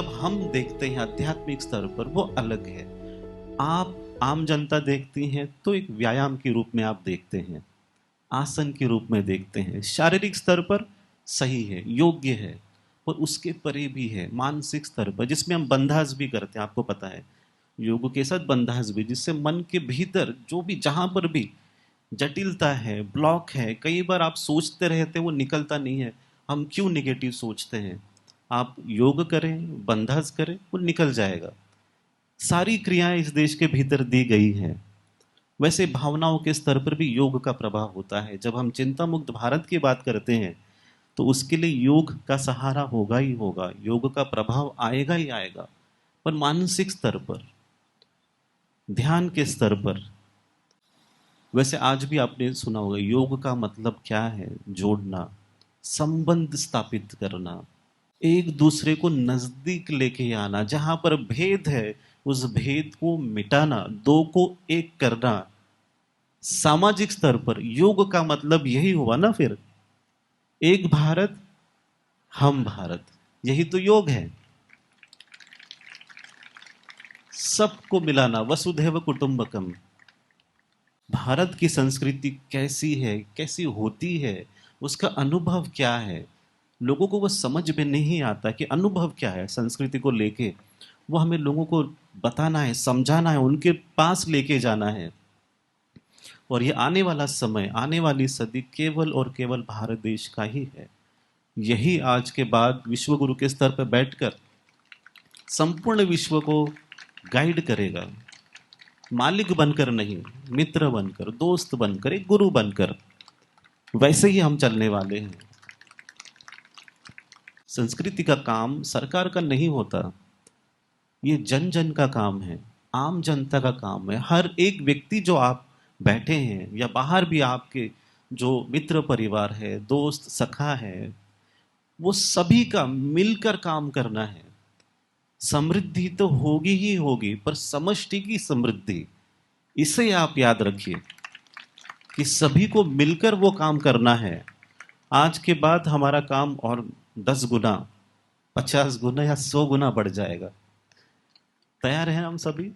जब हम देखते हैं आध्यात्मिक स्तर पर वो अलग है। आप आम जनता देखती हैं तो एक व्यायाम के रूप में आप देखते हैं, आसन के रूप में देखते हैं, शारीरिक स्तर पर सही है, योग्य है, और उसके परे भी है मानसिक स्तर पर, जिसमें हम बंधास भी करते हैं। आपको पता है योग के साथ बंधास भी, जिससे मन के भीतर जो भी जहां पर भी जटिलता है, ब्लॉक है, कई बार आप सोचते रहते हैं वो निकलता नहीं है। हम क्यों नेगेटिव सोचते हैं? आप योग करें, बंधास करें, वो निकल जाएगा। सारी क्रियाएं इस देश के भीतर दी गई हैं। वैसे भावनाओं के स्तर पर भी योग का प्रभाव होता है। जब हम चिंता मुक्त भारत की बात करते हैं तो उसके लिए योग का सहारा होगा ही होगा, योग का प्रभाव आएगा ही आएगा। पर मानसिक स्तर पर, ध्यान के स्तर पर, वैसे आज भी आपने सुना होगा योग का मतलब क्या है? जोड़ना, संबंध स्थापित करना, एक दूसरे को नजदीक लेके आना, जहां पर भेद है उस भेद को मिटाना, दो को एक करना। सामाजिक स्तर पर योग का मतलब यही हुआ ना फिर, एक भारत हम भारत, यही तो योग है। सबको मिलाना, वसुधैव कुटुंबकम। भारत की संस्कृति कैसी है, कैसी होती है, उसका अनुभव क्या है, लोगों को वो समझ में नहीं आता कि अनुभव क्या है संस्कृति को लेके। वो हमें लोगों को बताना है, समझाना है, उनके पास लेके जाना है। और ये आने वाला समय, आने वाली सदी केवल और केवल भारत देश का ही है। यही आज के बाद विश्व गुरु के स्तर पर बैठकर संपूर्ण विश्व को गाइड करेगा। मालिक बनकर नहीं, मित्र बनकर, दोस्त बनकर, एक गुरु बनकर। वैसे ही हम चलने वाले हैं। संस्कृति का काम सरकार का नहीं होता, ये जन जन का काम है, आम जनता का काम है। हर एक व्यक्ति जो आप बैठे हैं या बाहर भी आपके जो मित्र परिवार है, दोस्त सखा है, वो सभी का मिलकर काम करना है। समृद्धि तो होगी ही होगी, पर समष्टि की समृद्धि, इसे आप याद रखिए कि सभी को मिलकर वो काम करना है। आज के बाद हमारा काम और 10 गुना, 50 गुना या 100 गुना बढ़ जाएगा। तैयार हैं हम सभी?